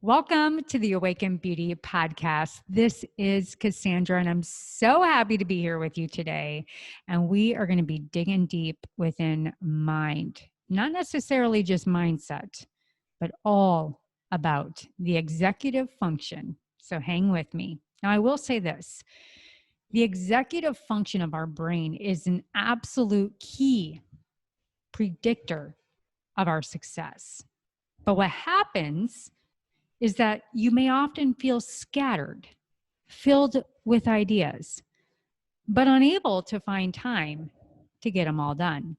Welcome to the Awaken Beauty podcast. This is Cassandra, and I'm so happy to be here with you today. And we are going to be digging deep within mind, not necessarily just mindset, but all about the executive function. So hang with me. Now, I will say this. The executive function of our brain is an absolute key predictor of our success. But what happens is that you may often feel scattered, filled with ideas, but unable to find time to get them all done.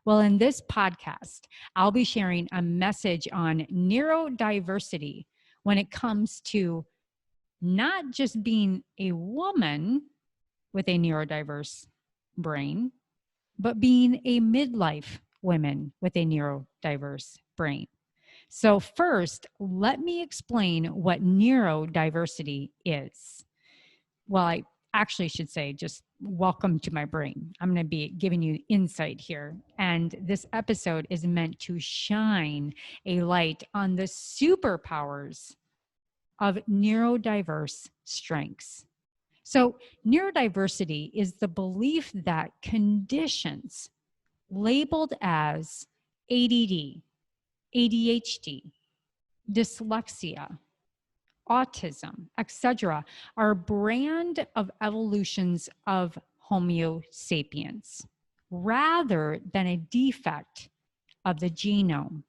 Well, in this podcast, I'll be sharing a message on neurodiversity when it comes to not just being a woman with a neurodiverse brain, but being a midlife woman with a neurodiverse brain. So first, let me explain what neurodiversity is. Well, I actually should say just welcome to my brain. I'm going to be giving you insight here. And this episode is meant to shine a light on the superpowers of neurodiverse strengths. So neurodiversity is the belief that conditions labeled as ADD, ADHD, dyslexia, autism, etc., are a brand of evolutions of homosapiens rather than a defect of the genome.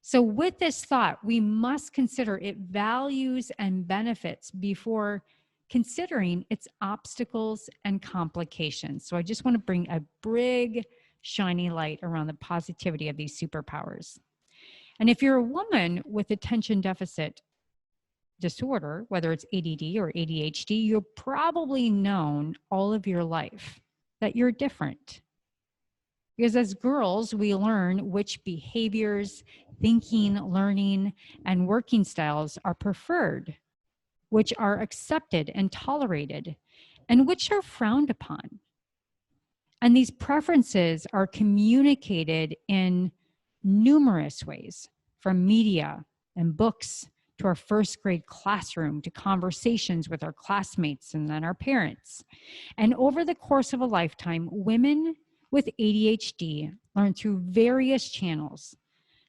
So with this thought, we must consider its values and benefits before considering its obstacles and complications. So I just want to bring a big shiny light around the positivity of these superpowers. And if you're a woman with attention deficit disorder, whether it's ADD or ADHD, you've probably known all of your life that you're different. Because as girls, we learn which behaviors, thinking, learning, and working styles are preferred, which are accepted and tolerated, and which are frowned upon. And these preferences are communicated in numerous ways, from media and books to our first grade classroom to conversations with our classmates and then our parents. And over the course of a lifetime, women with ADHD learn through various channels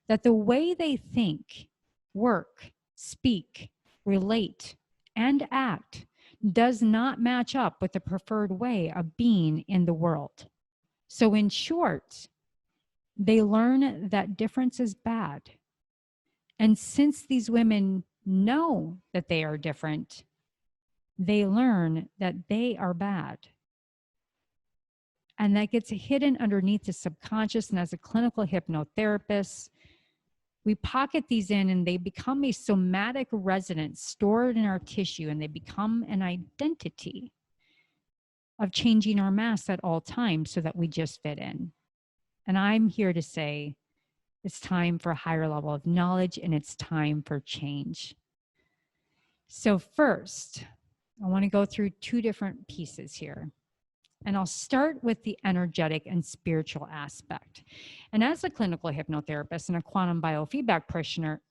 that the way they think, work, speak, relate, and act does not match up with the preferred way of being in the world. So in short, they learn that difference is bad. And since these women know that they are different, they learn that they are bad. And that gets hidden underneath the subconscious. And as a clinical hypnotherapist, we pocket these in and they become a somatic residence stored in our tissue, and they become an identity of changing our masks at all times so that we just fit in. And I'm here to say it's time for a higher level of knowledge, and it's time for change. So first, I want to go through two different pieces here. And I'll start with the energetic and spiritual aspect. And as a clinical hypnotherapist and a quantum biofeedback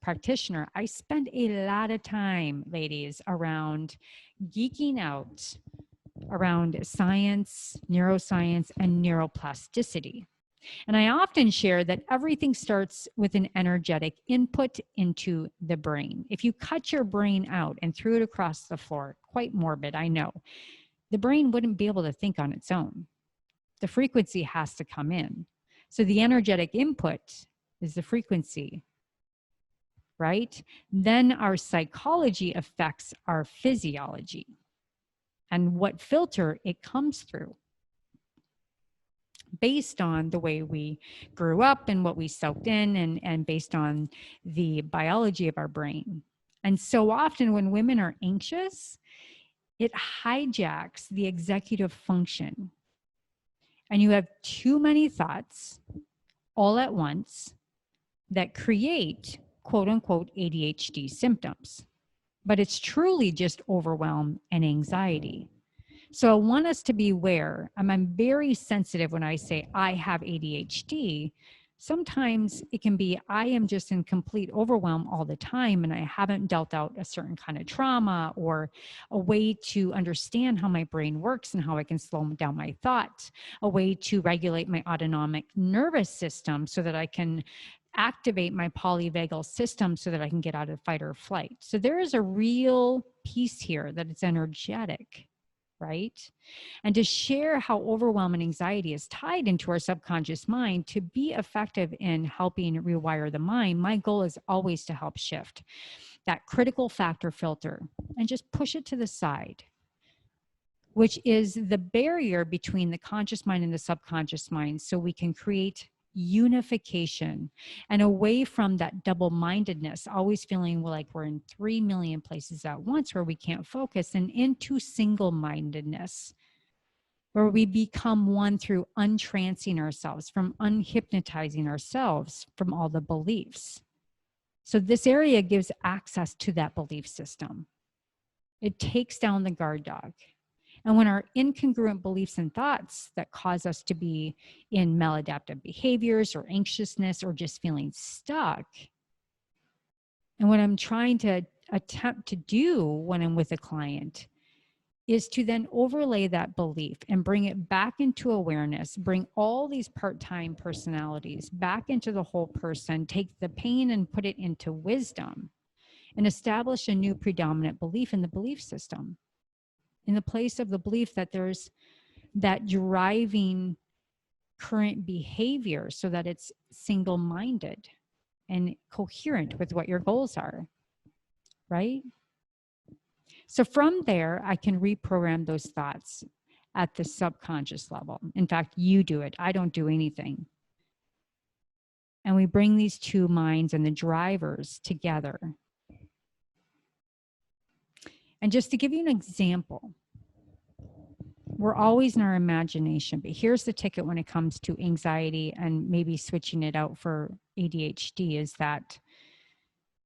practitioner, I spend a lot of time, ladies, around geeking out around science, neuroscience, and neuroplasticity. And I often share that everything starts with an energetic input into the brain. If you cut your brain out and threw it across the floor, quite morbid, I know, the brain wouldn't be able to think on its own. The frequency has to come in. So the energetic input is the frequency, right? Then our psychology affects our physiology and what filter it comes through based on the way we grew up and what we soaked in, and based on the biology of our brain. And so often when women are anxious, it hijacks the executive function. And you have too many thoughts all at once that create quote unquote ADHD symptoms. But it's truly just overwhelm and anxiety. So I want us to be aware. I'm very sensitive when I say I have ADHD, Sometimes it can be, I am just in complete overwhelm all the time and I haven't dealt out a certain kind of trauma or a way to understand how my brain works and how I can slow down my thoughts, a way to regulate my autonomic nervous system so that I can activate my polyvagal system so that I can get out of fight or flight. So there is a real piece here that it's energetic, right? And to share how overwhelm and anxiety is tied into our subconscious mind to be effective in helping rewire the mind, my goal is always to help shift that critical factor filter and just push it to the side, which is the barrier between the conscious mind and the subconscious mind, so we can create unification and away from that double-mindedness, always feeling like we're in 3 million places at once where we can't focus, and into single-mindedness, where we become one through untrancing ourselves, from unhypnotizing ourselves from all the beliefs. So this area gives access to that belief system. It takes down the guard dog. And when our incongruent beliefs and thoughts that cause us to be in maladaptive behaviors or anxiousness or just feeling stuck, and what I'm trying to attempt to do when I'm with a client is to then overlay that belief and bring it back into awareness, bring all these part-time personalities back into the whole person, take the pain and put it into wisdom, and establish a new predominant belief in the belief system, in the place of the belief that there's that driving current behavior so that it's single-minded and coherent with what your goals are, right? So from there, I can reprogram those thoughts at the subconscious level. In fact, you do it. I don't do anything. And we bring these two minds and the drivers together. And just to give you an example, we're always in our imagination, but here's the ticket when it comes to anxiety and maybe switching it out for ADHD, is that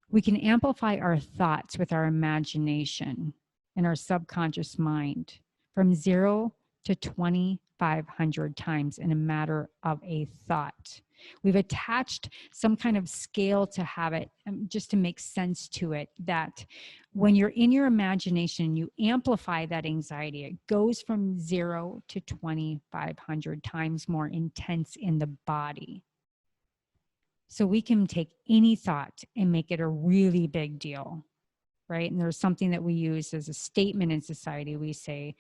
we can amplify our thoughts with our imagination and our subconscious mind from 0 to 2,500 times in a matter of a thought. We've attached some kind of scale to have it, just to make sense to it, that when you're in your imagination, you amplify that anxiety. It goes from 0 to 2,500 times more intense in the body. So we can take any thought and make it a really big deal, right? And there's something that we use as a statement in society. We say,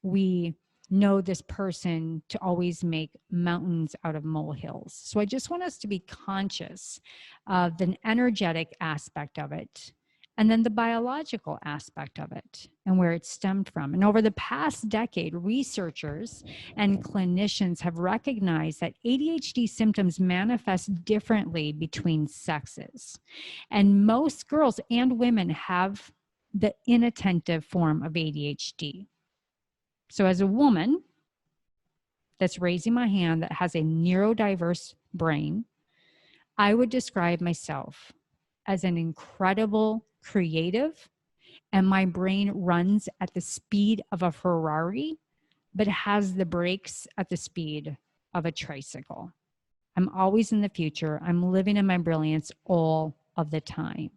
we know this person to always make mountains out of molehills. So I just want us to be conscious of the energetic aspect of it, and then the biological aspect of it and where it stemmed from. And over the past decade, researchers and clinicians have recognized that ADHD symptoms manifest differently between sexes. And most girls and women have the inattentive form of ADHD. So as a woman that's raising my hand that has a neurodiverse brain, I would describe myself as an incredible creative, and my brain runs at the speed of a Ferrari, but has the brakes at the speed of a tricycle. I'm always in the future. I'm living in my brilliance all of the time.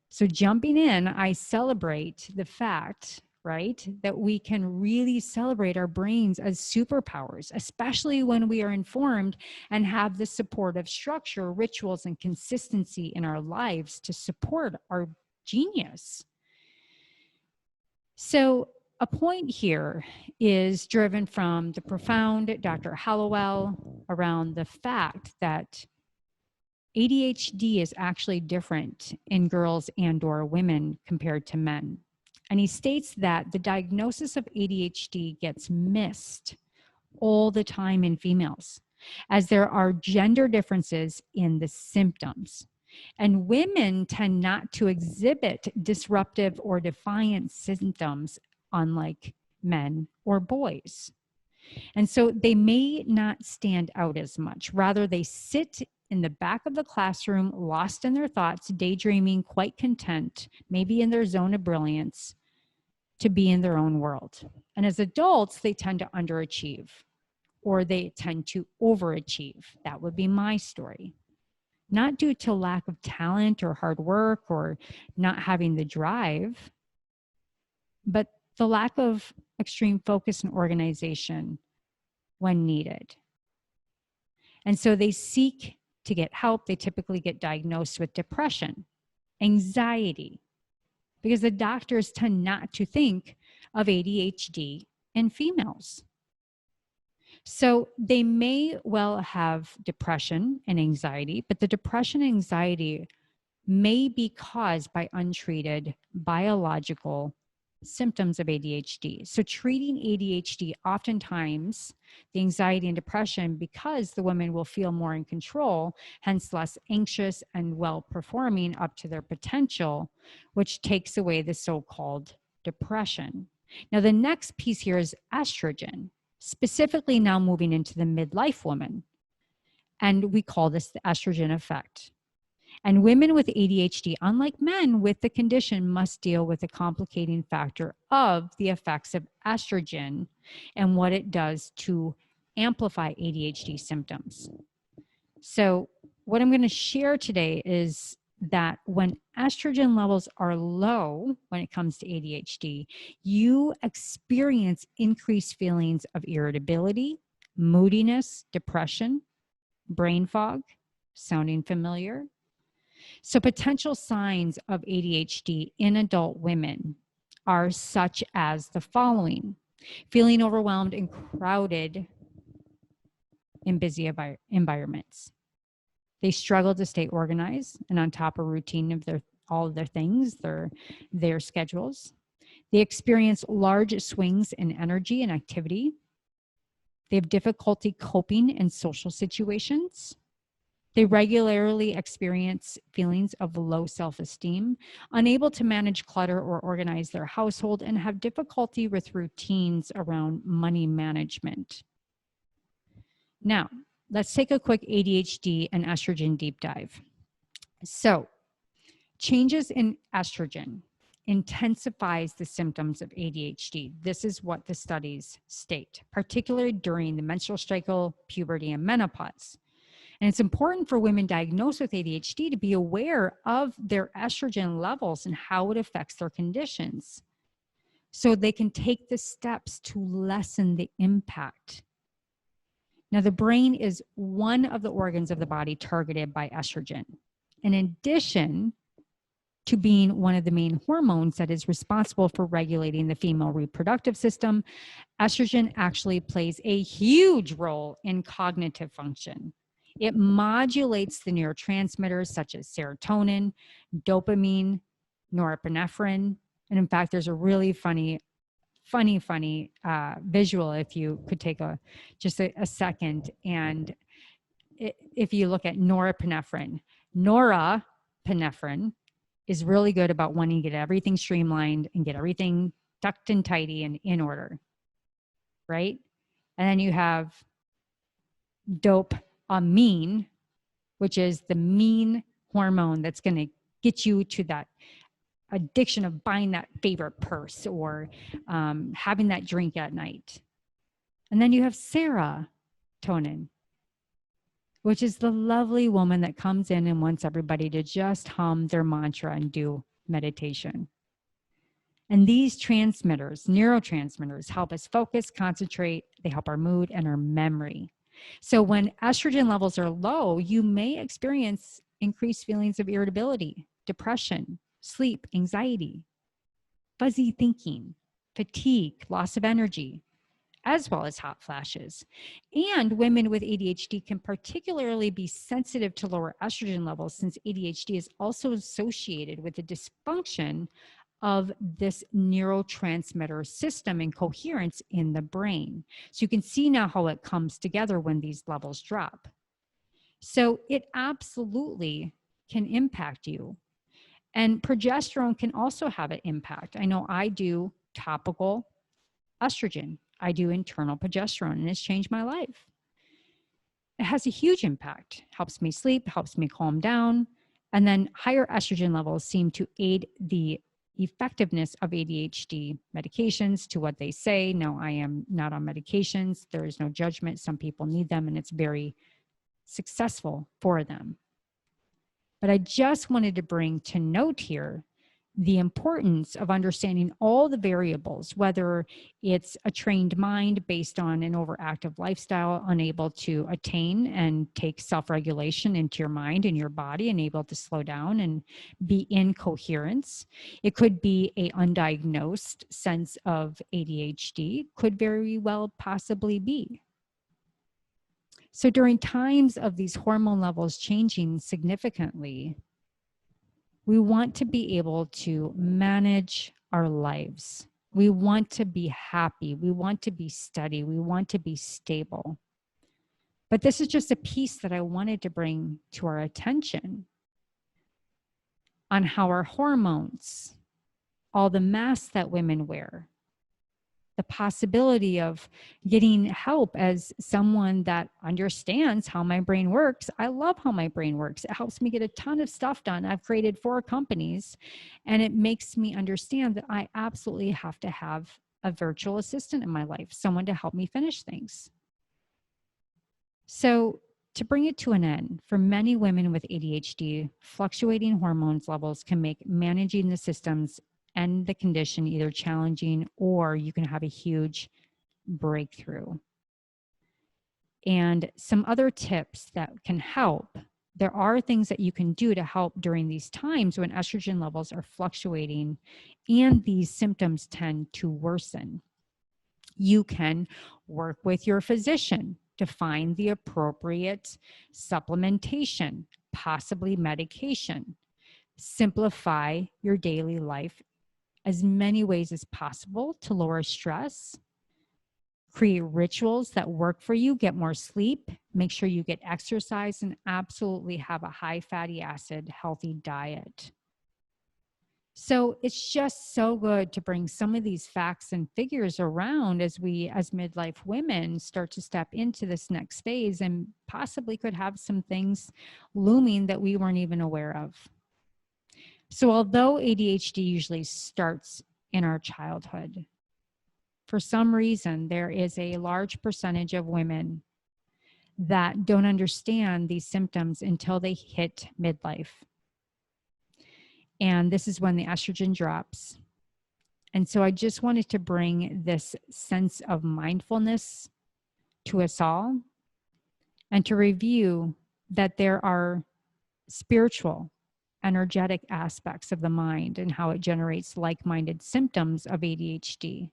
So jumping in, I celebrate the fact, right, that we can really celebrate our brains as superpowers, especially when we are informed and have the supportive structure, rituals, and consistency in our lives to support our genius. So a point here is driven from the profound Dr. Hallowell around the fact that ADHD is actually different in girls and/or women compared to men. And he states that the diagnosis of ADHD gets missed all the time in females, as there are gender differences in the symptoms. And women tend not to exhibit disruptive or defiant symptoms, unlike men or boys. And so they may not stand out as much. Rather, they sit in the back of the classroom, lost in their thoughts, daydreaming, quite content, maybe in their zone of brilliance, to be in their own world. And as adults, they tend to underachieve, or they tend to overachieve. That would be my story. Not due to lack of talent or hard work or not having the drive, but the lack of extreme focus and organization when needed. And so they seek to get help. They typically get diagnosed with depression, anxiety, because the doctors tend not to think of ADHD in females. So they may well have depression and anxiety, but the depression and anxiety may be caused by untreated biological symptoms of ADHD. So treating ADHD, oftentimes the anxiety and depression, because the women will feel more in control, hence less anxious and well performing up to their potential, which takes away the so-called depression. Now, the next piece here is estrogen, specifically now moving into the midlife woman. And we call this the estrogen effect. And women with ADHD, unlike men with the condition, must deal with the complicating factor of the effects of estrogen and what it does to amplify ADHD symptoms. So what I'm going to share today is that when estrogen levels are low when it comes to ADHD, you experience increased feelings of irritability, moodiness, depression, brain fog. Sounding familiar? So potential signs of ADHD in adult women are such as the following: feeling overwhelmed and crowded in busy environments. They struggle to stay organized and on top of routine of all of their things, their schedules. They experience large swings in energy and activity. They have difficulty coping in social situations. They regularly experience feelings of low self-esteem, unable to manage clutter or organize their household, and have difficulty with routines around money management. Now, let's take a quick ADHD and estrogen deep dive. So, changes in estrogen intensifies the symptoms of ADHD. This is what the studies state, particularly during the menstrual cycle, puberty, and menopause. And it's important for women diagnosed with ADHD to be aware of their estrogen levels and how it affects their conditions, so they can take the steps to lessen the impact. Now, the brain is one of the organs of the body targeted by estrogen. In addition to being one of the main hormones that is responsible for regulating the female reproductive system, estrogen actually plays a huge role in cognitive function. It modulates the neurotransmitters such as serotonin, dopamine, norepinephrine. And in fact, there's a really funny visual if you could take just a second. And if you look at norepinephrine is really good about wanting to get everything streamlined and get everything tucked and tidy and in order, right? And then you have dopamine, which is the mean hormone that's going to get you to that addiction of buying that favorite purse or having that drink at night. And then you have serotonin, which is the lovely woman that comes in and wants everybody to just hum their mantra and do meditation. And these transmitters, neurotransmitters, help us focus, concentrate. They help our mood and our memory. So when estrogen levels are low, you may experience increased feelings of irritability, depression, sleep, anxiety, fuzzy thinking, fatigue, loss of energy, as well as hot flashes. And women with ADHD can particularly be sensitive to lower estrogen levels, since ADHD is also associated with the dysfunction of this neurotransmitter system and coherence in the brain. So you can see now how it comes together when these levels drop. So it absolutely can impact you. And progesterone can also have an impact. I know I do topical estrogen. I do internal progesterone, and it's changed my life. It has a huge impact. Helps me sleep, helps me calm down. And then higher estrogen levels seem to aid the effectiveness of ADHD medications to what they say. No, I am not on medications. There is no judgment. Some people need them, and it's very successful for them. But I just wanted to bring to note here the importance of understanding all the variables, whether it's a trained mind based on an overactive lifestyle, unable to attain and take self-regulation into your mind and your body, and able to slow down and be in coherence. It could be a undiagnosed sense of ADHD, could very well possibly be. So during times of these hormone levels changing significantly, we want to be able to manage our lives. We want to be happy. We want to be steady. We want to be stable. But this is just a piece that I wanted to bring to our attention on how our hormones, all the masks that women wear, the possibility of getting help as someone that understands how my brain works. I love how my brain works. It helps me get a ton of stuff done. I've created 4 companies, and it makes me understand that I absolutely have to have a virtual assistant in my life, someone to help me finish things. So to bring it to an end, for many women with ADHD, fluctuating hormones levels can make managing the systems and the condition either challenging, or you can have a huge breakthrough. And some other tips that can help. There are things that you can do to help during these times when estrogen levels are fluctuating and these symptoms tend to worsen. You can work with your physician to find the appropriate supplementation, possibly medication. Simplify your daily life as many ways as possible to lower stress. Create rituals that work for you. Get more sleep. Make sure you get exercise, and absolutely have a high fatty acid, healthy diet. So it's just so good to bring some of these facts and figures around as we, as midlife women, start to step into this next phase and possibly could have some things looming that we weren't even aware of. So although ADHD usually starts in our childhood, for some reason, there is a large percentage of women that don't understand these symptoms until they hit midlife. And this is when the estrogen drops. And so I just wanted to bring this sense of mindfulness to us all, and to review that there are spiritual, energetic aspects of the mind and how it generates like-minded symptoms of ADHD.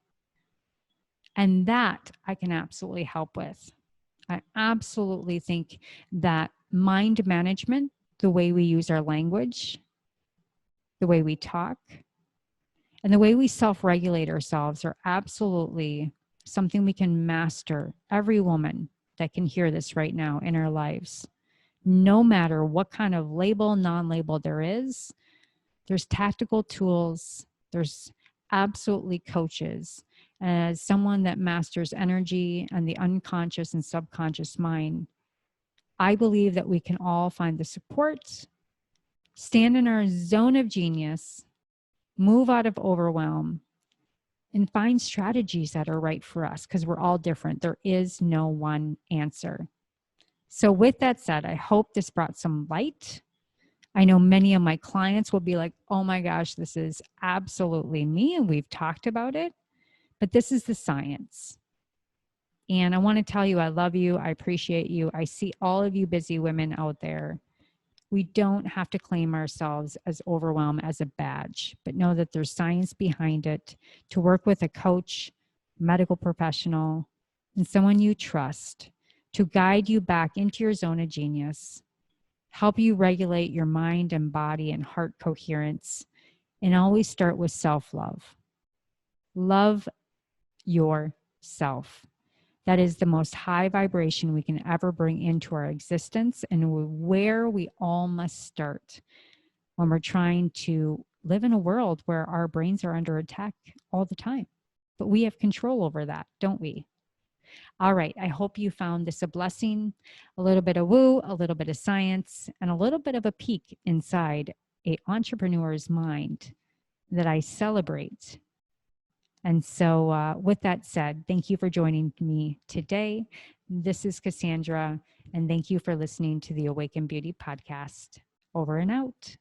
And that I can absolutely help with. I absolutely think that mind management, the way we use our language, the way we talk, and the way we self-regulate ourselves are absolutely something we can master. Every woman that can hear this right now in our lives, no matter what kind of label, non-label there is, there's tactical tools, there's absolutely coaches. As someone that masters energy and the unconscious and subconscious mind, I believe that we can all find the support, stand in our zone of genius, move out of overwhelm, and find strategies that are right for us, because we're all different. There is no one answer. So with that said, I hope this brought some light. I know many of my clients will be like, oh my gosh, this is absolutely me, and we've talked about it, but this is the science. And I want to tell you, I love you. I appreciate you. I see all of you busy women out there. We don't have to claim ourselves as overwhelmed as a badge, but know that there's science behind it. To work with a coach, medical professional, and someone you trust to guide you back into your zone of genius, help you regulate your mind and body and heart coherence, and always start with self-love. Love yourself. That is the most high vibration we can ever bring into our existence, and where we all must start when we're trying to live in a world where our brains are under attack all the time. But we have control over that, don't we? All right, I hope you found this a blessing, a little bit of woo, a little bit of science, and a little bit of a peek inside an entrepreneur's mind that I celebrate. And so, with that said, thank you for joining me today. This is Cassandra, and thank you for listening to the Awaken Beauty podcast. Over and out.